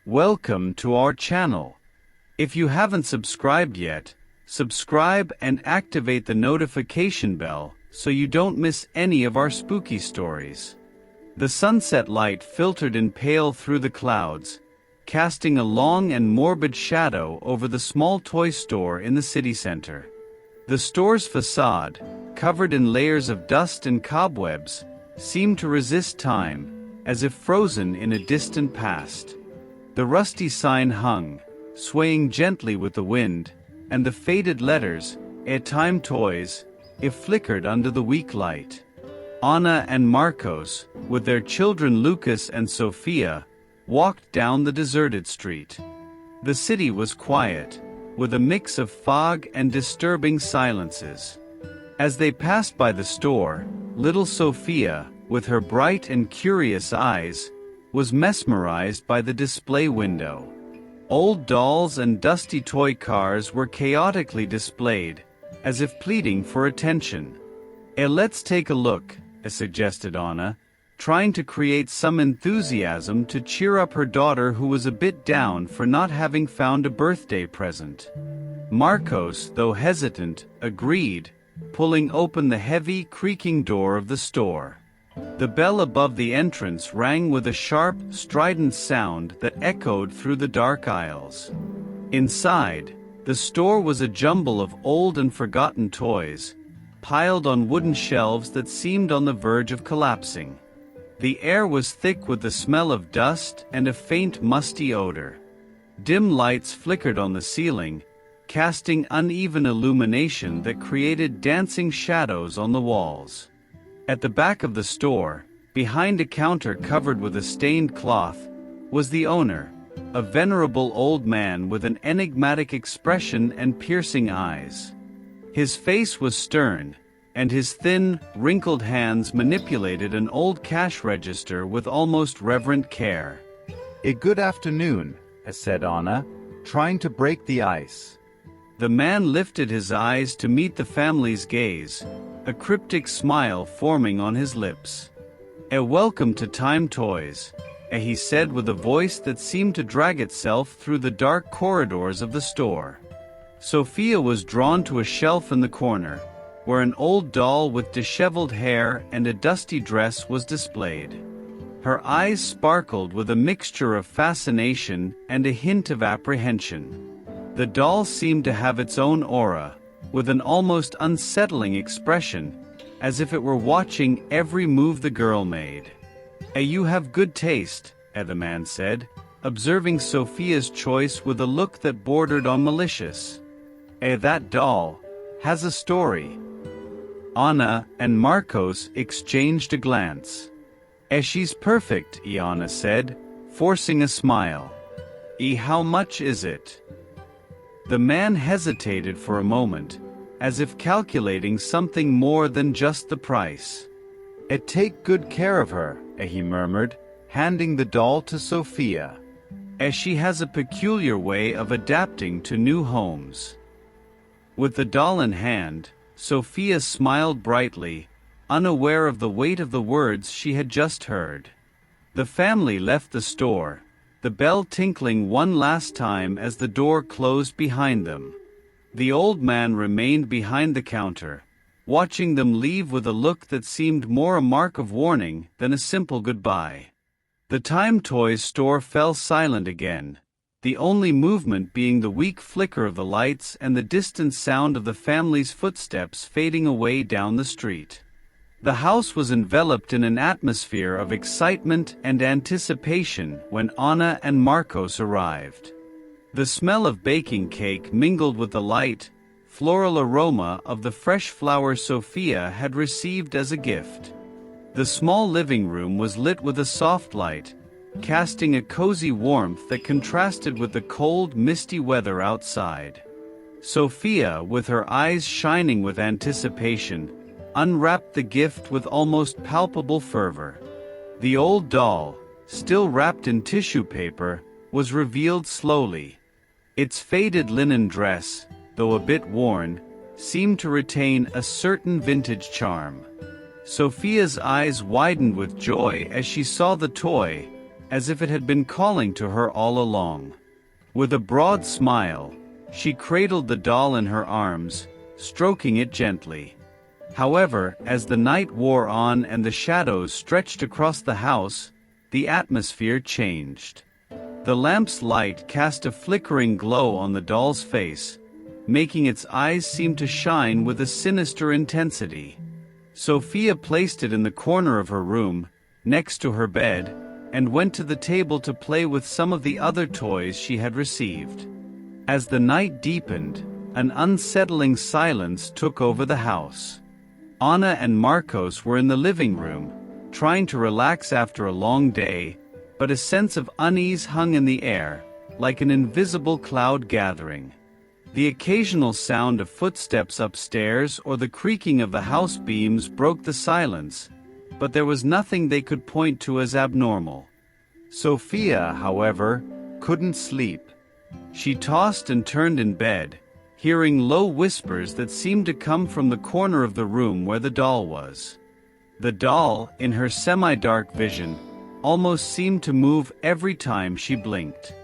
Welcome to our channel. If you haven't subscribed yet, subscribe and activate the notification bell so you don't miss any of our spooky stories. The sunset light filtered in pale through the clouds, casting a long and morbid shadow over the small toy store in the city center. The store's facade, covered in layers of dust and cobwebs, seemed to resist time, as if frozen in a distant past. The rusty sign hung, swaying gently with the wind, and the faded letters, "Time Toys," flickered under the weak light. Anna and Marcos, with their children Lucas and Sophia, walked down the deserted street. The city was quiet, with a mix of fog and disturbing silences. As they passed by the store, little Sophia, with her bright and curious eyes, was mesmerized by the display window. Old dolls and dusty toy cars were chaotically displayed, as if pleading for attention. Let's take a look," suggested Anna, trying to create some enthusiasm to cheer up her daughter who was a bit down for not having found a birthday present. Marcos, though hesitant, agreed, pulling open the heavy, creaking door of the store. The bell above the entrance rang with a sharp, strident sound that echoed through the dark aisles. Inside, the store was a jumble of old and forgotten toys, piled on wooden shelves that seemed on the verge of collapsing. The air was thick with the smell of dust and a faint musty odor. Dim lights flickered on the ceiling, casting uneven illumination that created dancing shadows on the walls. At the back of the store, behind a counter covered with a stained cloth, was the owner, a venerable old man with an enigmatic expression and piercing eyes. His face was stern, and his thin, wrinkled hands manipulated an old cash register with almost reverent care. Good afternoon," said Anna, trying to break the ice. The man lifted his eyes to meet the family's gaze, a cryptic smile forming on his lips. "Welcome to Time Toys," he said with a voice that seemed to drag itself through the dark corridors of the store. Sophia was drawn to a shelf in the corner, where an old doll with disheveled hair and a dusty dress was displayed. Her eyes sparkled with a mixture of fascination and a hint of apprehension. The doll seemed to have its own aura, with an almost unsettling expression, as if it were watching every move the girl made. You have good taste," the man said, observing Sophia's choice with a look that bordered on malicious. That doll has a story." Anna and Marcos exchanged a glance. She's perfect," Anna said, forcing a smile. How much is it?" The man hesitated for a moment, as if calculating something more than just the price. Take good care of her," he murmured, handing the doll to Sophia. She has a peculiar way of adapting to new homes." With the doll in hand, Sophia smiled brightly, unaware of the weight of the words she had just heard. The family left the store, the bell tinkling one last time as the door closed behind them. The old man remained behind the counter, watching them leave with a look that seemed more a mark of warning than a simple goodbye. The Time Toys store fell silent again, the only movement being the weak flicker of the lights and the distant sound of the family's footsteps fading away down the street. The house was enveloped in an atmosphere of excitement and anticipation when Anna and Marcos arrived. The smell of baking cake mingled with the light, floral aroma of the fresh flowers Sophia had received as a gift. The small living room was lit with a soft light, casting a cozy warmth that contrasted with the cold, misty weather outside. Sophia, with her eyes shining with anticipation, unwrapped the gift with almost palpable fervor. The old doll, still wrapped in tissue paper, was revealed slowly. Its faded linen dress, though a bit worn, seemed to retain a certain vintage charm. Sophia's eyes widened with joy as she saw the toy, as if it had been calling to her all along. With a broad smile, she cradled the doll in her arms, stroking it gently. However, as the night wore on and the shadows stretched across the house, the atmosphere changed. The lamp's light cast a flickering glow on the doll's face, making its eyes seem to shine with a sinister intensity. Sophia placed it in the corner of her room, next to her bed, and went to the table to play with some of the other toys she had received. As the night deepened, an unsettling silence took over the house. Anna and Marcos were in the living room, trying to relax after a long day, but a sense of unease hung in the air, like an invisible cloud gathering. The occasional sound of footsteps upstairs or the creaking of the house beams broke the silence, but there was nothing they could point to as abnormal. Sophia, however, couldn't sleep. She tossed and turned in bed, hearing low whispers that seemed to come from the corner of the room where the doll was. The doll, in her semi-dark vision, almost seemed to move every time she blinked.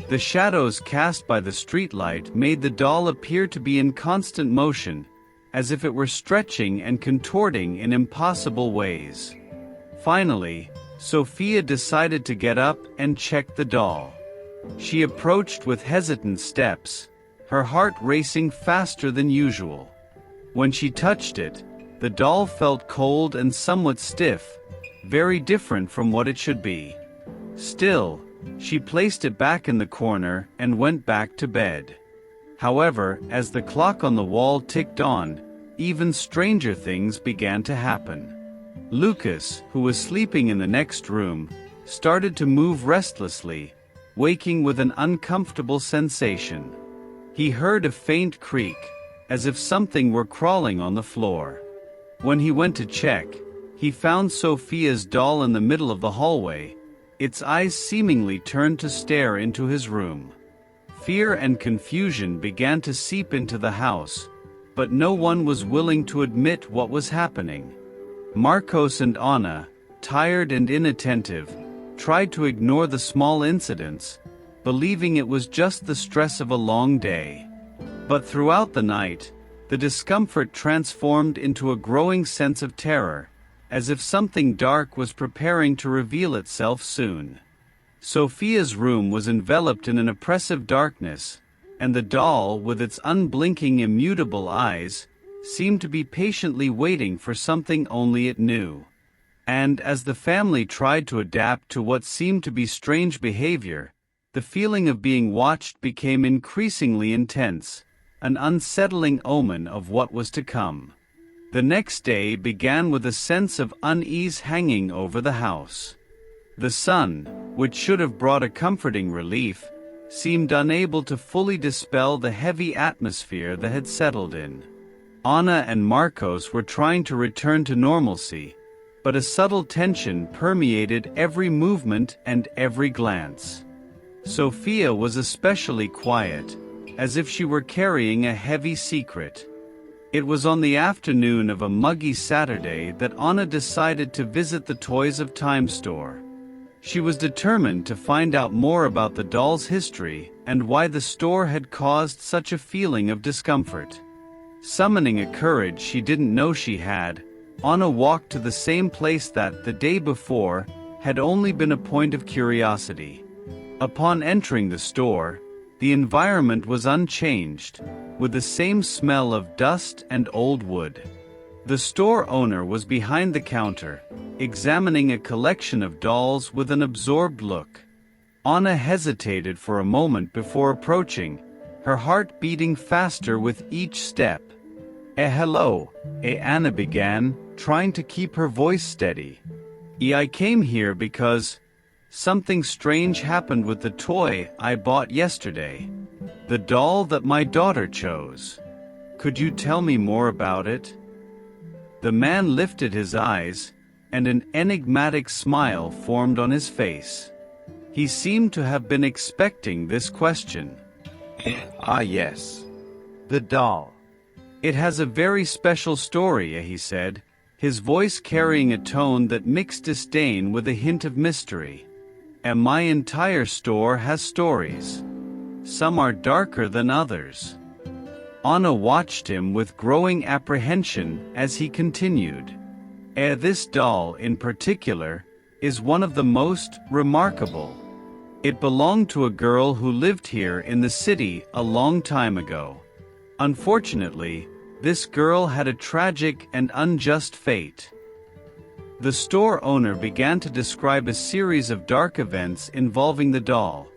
The shadows cast by the streetlight made the doll appear to be in constant motion, as if it were stretching and contorting in impossible ways. Finally, Sophia decided to get up and check the doll. She approached with hesitant steps, her heart racing faster than usual. When she touched it, the doll felt cold and somewhat stiff, very different from what it should be. Still, she placed it back in the corner and went back to bed. However, as the clock on the wall ticked on, even stranger things began to happen. Lucas, who was sleeping in the next room, started to move restlessly, waking with an uncomfortable sensation. He heard a faint creak, as if something were crawling on the floor. When he went to check, he found Sophia's doll in the middle of the hallway, its eyes seemingly turned to stare into his room. Fear and confusion began to seep into the house, but no one was willing to admit what was happening. Marcos and Anna, tired and inattentive, tried to ignore the small incidents, believing it was just the stress of a long day. But throughout the night, the discomfort transformed into a growing sense of terror, as if something dark was preparing to reveal itself soon. Sophia's room was enveloped in an oppressive darkness, and the doll, with its unblinking immutable eyes, seemed to be patiently waiting for something only it knew. And as the family tried to adapt to what seemed to be strange behavior, the feeling of being watched became increasingly intense, an unsettling omen of what was to come. The next day began with a sense of unease hanging over the house. The sun, which should have brought a comforting relief, seemed unable to fully dispel the heavy atmosphere that had settled in. Anna and Marcos were trying to return to normalcy, but a subtle tension permeated every movement and every glance. Sophia was especially quiet, as if she were carrying a heavy secret. It was on the afternoon of a muggy Saturday that Anna decided to visit the Toys of Time store. She was determined to find out more about the doll's history and why the store had caused such a feeling of discomfort. Summoning a courage she didn't know she had, Anna walked to the same place that, the day before, had only been a point of curiosity. Upon entering the store, the environment was unchanged, with the same smell of dust and old wood. The store owner was behind the counter, examining a collection of dolls with an absorbed look. Anna hesitated for a moment before approaching, her heart beating faster with each step. Hello, Anna began, trying to keep her voice steady. I came here because something strange happened with the toy I bought yesterday. The doll that my daughter chose. Could you tell me more about it? The man lifted his eyes, and an enigmatic smile formed on his face. He seemed to have been expecting this question. Yes. The doll. It has a very special story, he said, his voice carrying a tone that mixed disdain with a hint of mystery. and my entire store has stories. Some are darker than others. Anna watched him with growing apprehension as he continued. This doll, in particular, is one of the most remarkable. It belonged to a girl who lived here in the city a long time ago. Unfortunately, this girl had a tragic and unjust fate. The store owner began to describe a series of dark events involving the doll.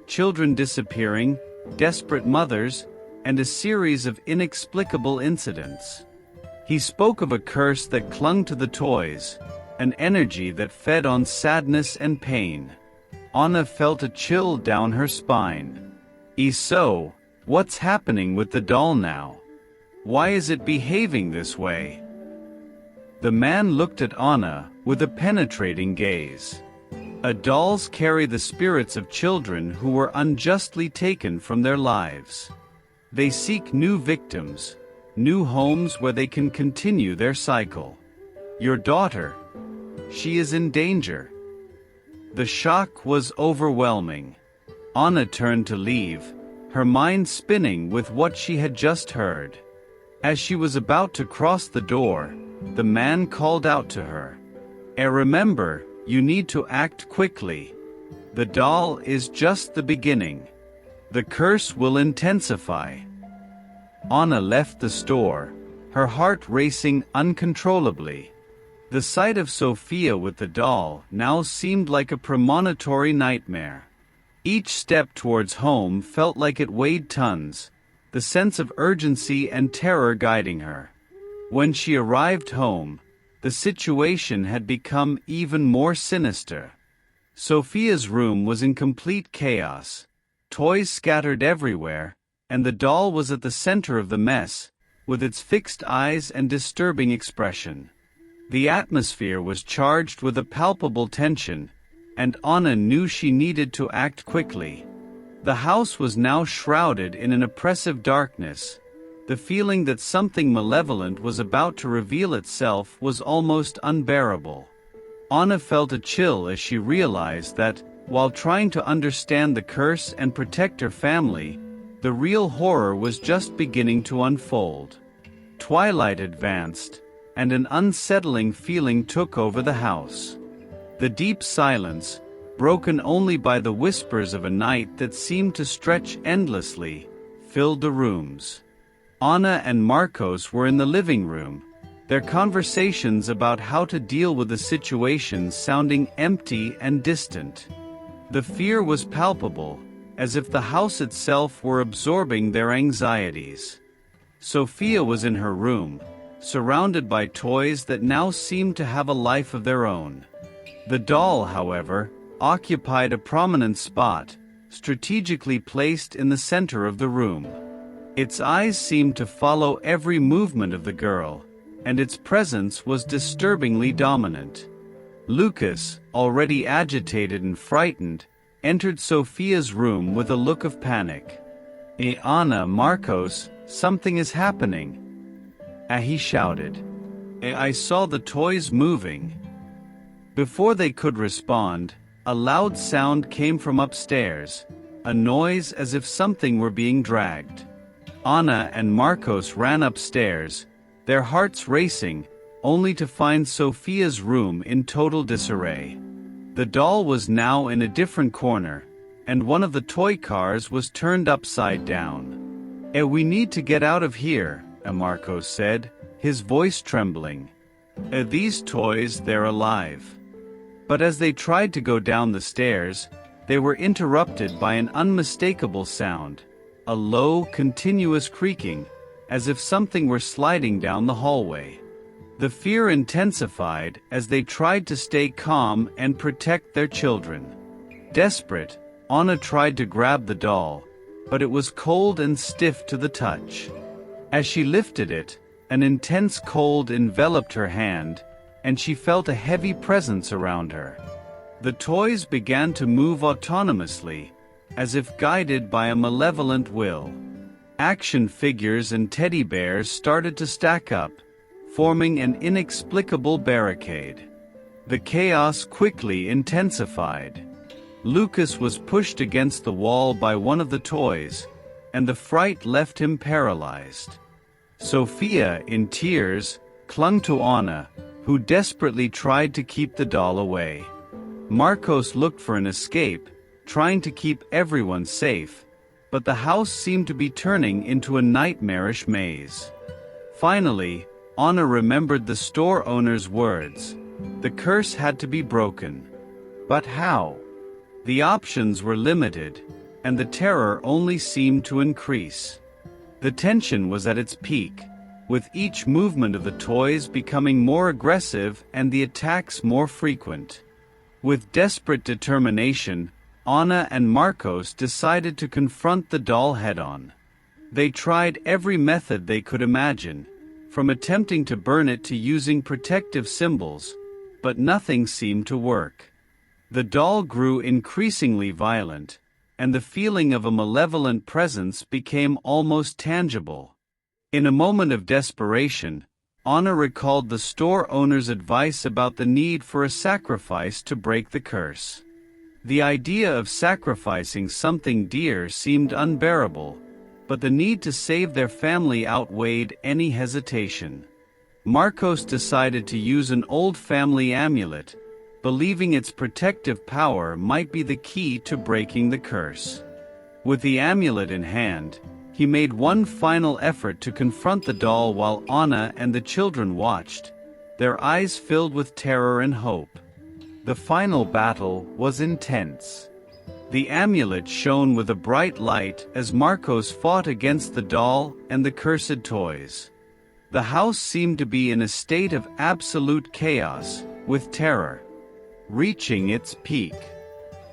Children disappearing, desperate mothers, and a series of inexplicable incidents. He spoke of a curse that clung to the toys, an energy that fed on sadness and pain. Anna felt a chill down her spine. So, what's happening with the doll now? Why is it behaving this way? The man looked at Anna with a penetrating gaze. Dolls carry the spirits of children who were unjustly taken from their lives. They seek new victims, new homes where they can continue their cycle. Your daughter, she is in danger. The shock was overwhelming. Anna turned to leave, her mind spinning with what she had just heard. As she was about to cross the door, the man called out to her. Remember, you need to act quickly. The doll is just the beginning. The curse will intensify. Anna left the store, her heart racing uncontrollably. The sight of Sophia with the doll now seemed like a premonitory nightmare. Each step towards home felt like it weighed tons, the sense of urgency and terror guiding her. When she arrived home, the situation had become even more sinister. Sophia's room was in complete chaos, toys scattered everywhere, and the doll was at the center of the mess, with its fixed eyes and disturbing expression. The atmosphere was charged with a palpable tension, and Anna knew she needed to act quickly. The house was now shrouded in an oppressive darkness. The feeling that something malevolent was about to reveal itself was almost unbearable. Anna felt a chill as she realized that, while trying to understand the curse and protect her family, the real horror was just beginning to unfold. Twilight advanced, and an unsettling feeling took over the house. The deep silence, broken only by the whispers of a night that seemed to stretch endlessly, filled the rooms. Anna and Marcos were in the living room, their conversations about how to deal with the situation sounding empty and distant. The fear was palpable, as if the house itself were absorbing their anxieties. Sophia was in her room, surrounded by toys that now seemed to have a life of their own. The doll, however, occupied a prominent spot, strategically placed in the center of the room. Its eyes seemed to follow every movement of the girl, and its presence was disturbingly dominant. Lucas, already agitated and frightened, entered Sophia's room with a look of panic. Anna, Marcos, something is happening. He shouted. I saw the toys moving. Before they could respond, a loud sound came from upstairs, a noise as if something were being dragged. Anna and Marcos ran upstairs, their hearts racing, only to find Sophia's room in total disarray. The doll was now in a different corner, and one of the toy cars was turned upside down. We need to get out of here, Marcos said, his voice trembling. These toys, they're alive. But as they tried to go down the stairs, they were interrupted by an unmistakable sound, a low, continuous creaking, as if something were sliding down the hallway. The fear intensified as they tried to stay calm and protect their children. Desperate, Anna tried to grab the doll, but it was cold and stiff to the touch. As she lifted it, an intense cold enveloped her hand, and she felt a heavy presence around her. The toys began to move autonomously, as if guided by a malevolent will. Action figures and teddy bears started to stack up, forming an inexplicable barricade. The chaos quickly intensified. Lucas was pushed against the wall by one of the toys, and the fright left him paralyzed. Sophia, in tears, clung to Anna, who desperately tried to keep the doll away. Marcos looked for an escape, trying to keep everyone safe, but the house seemed to be turning into a nightmarish maze. Finally, Anna remembered the store owner's words. The curse had to be broken. But how? The options were limited, and the terror only seemed to increase. The tension was at its peak, with each movement of the toys becoming more aggressive and the attacks more frequent. With desperate determination, Anna and Marcos decided to confront the doll head-on. They tried every method they could imagine, from attempting to burn it to using protective symbols, but nothing seemed to work. The doll grew increasingly violent, and the feeling of a malevolent presence became almost tangible. In a moment of desperation, Anna recalled the store owner's advice about the need for a sacrifice to break the curse. The idea of sacrificing something dear seemed unbearable, but the need to save their family outweighed any hesitation. Marcos decided to use an old family amulet, believing its protective power might be the key to breaking the curse. With the amulet in hand, he made one final effort to confront the doll while Anna and the children watched, their eyes filled with terror and hope. The final battle was intense. The amulet shone with a bright light as Marcos fought against the doll and the cursed toys. The house seemed to be in a state of absolute chaos, with terror reaching its peak.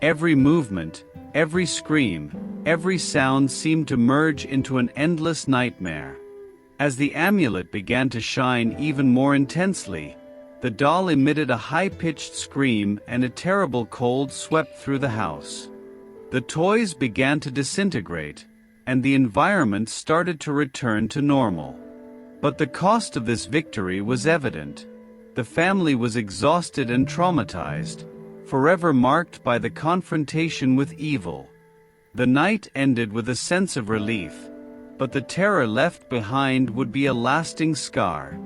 Every movement, every scream, every sound seemed to merge into an endless nightmare. As the amulet began to shine even more intensely, the doll emitted a high-pitched scream and a terrible cold swept through the house. The toys began to disintegrate, and the environment started to return to normal. But the cost of this victory was evident. The family was exhausted and traumatized, forever marked by the confrontation with evil. The night ended with a sense of relief, but the terror left behind would be a lasting scar.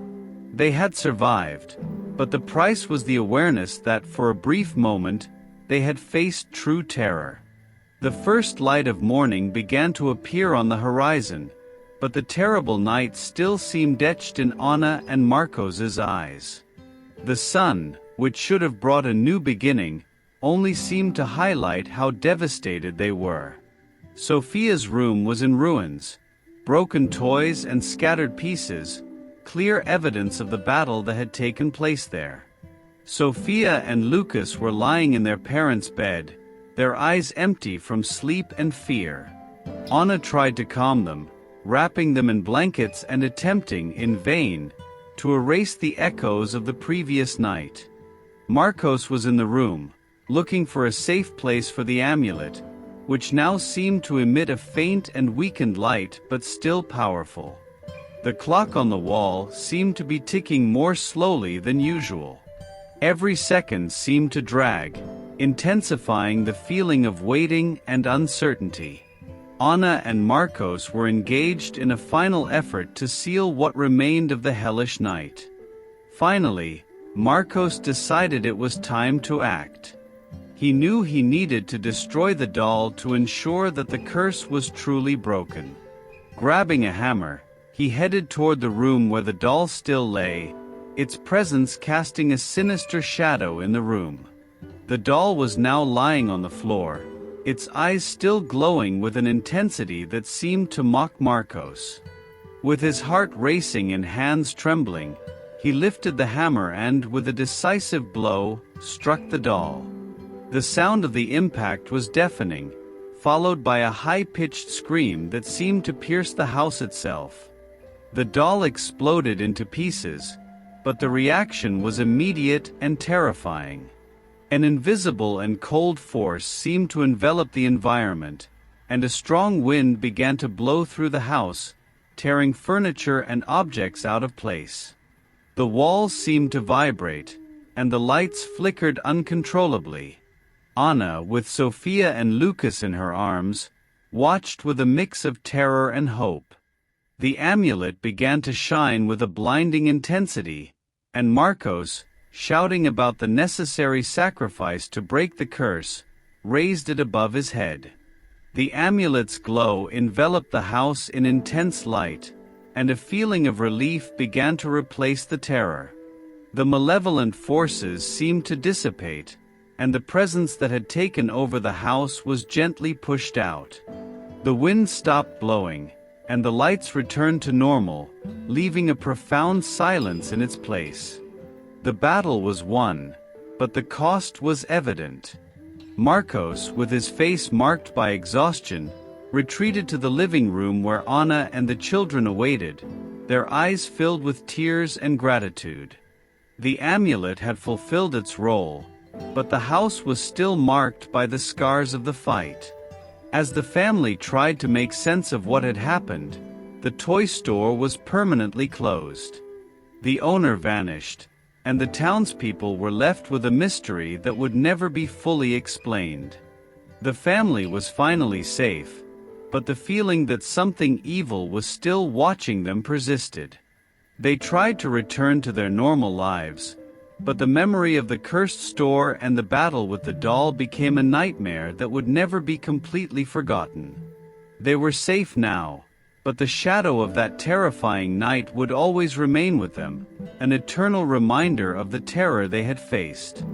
They had survived, but the price was the awareness that for a brief moment, they had faced true terror. The first light of morning began to appear on the horizon, but the terrible night still seemed etched in Anna and Marcos's eyes. The sun, which should have brought a new beginning, only seemed to highlight how devastated they were. Sophia's room was in ruins, broken toys and scattered pieces, clear evidence of the battle that had taken place there. Sophia and Lucas were lying in their parents' bed, their eyes empty from sleep and fear. Anna tried to calm them, wrapping them in blankets and attempting, in vain, to erase the echoes of the previous night. Marcos was in the room, looking for a safe place for the amulet, which now seemed to emit a faint and weakened light but still powerful. The clock on the wall seemed to be ticking more slowly than usual. Every second seemed to drag, intensifying the feeling of waiting and uncertainty. Anna and Marcos were engaged in a final effort to seal what remained of the hellish night. Finally, Marcos decided it was time to act. He knew he needed to destroy the doll to ensure that the curse was truly broken. Grabbing a hammer, he headed toward the room where the doll still lay, its presence casting a sinister shadow in the room. The doll was now lying on the floor, its eyes still glowing with an intensity that seemed to mock Marcos. With his heart racing and hands trembling, he lifted the hammer and, with a decisive blow, struck the doll. The sound of the impact was deafening, followed by a high-pitched scream that seemed to pierce the house itself. The doll exploded into pieces, but the reaction was immediate and terrifying. An invisible and cold force seemed to envelop the environment, and a strong wind began to blow through the house, tearing furniture and objects out of place. The walls seemed to vibrate, and the lights flickered uncontrollably. Anna, with Sophia and Lucas in her arms, watched with a mix of terror and hope. The amulet began to shine with a blinding intensity, and Marcos, shouting about the necessary sacrifice to break the curse, raised it above his head. The amulet's glow enveloped the house in intense light, and a feeling of relief began to replace the terror. The malevolent forces seemed to dissipate, and the presence that had taken over the house was gently pushed out. The wind stopped blowing, and the lights returned to normal, leaving a profound silence in its place. The battle was won, but the cost was evident. Marcos, with his face marked by exhaustion, retreated to the living room where Anna and the children awaited, their eyes filled with tears and gratitude. The amulet had fulfilled its role, but the house was still marked by the scars of the fight. As the family tried to make sense of what had happened, the toy store was permanently closed. The owner vanished, and the townspeople were left with a mystery that would never be fully explained. The family was finally safe, but the feeling that something evil was still watching them persisted. They tried to return to their normal lives, but the memory of the cursed store and the battle with the doll became a nightmare that would never be completely forgotten. They were safe now, but the shadow of that terrifying night would always remain with them, an eternal reminder of the terror they had faced.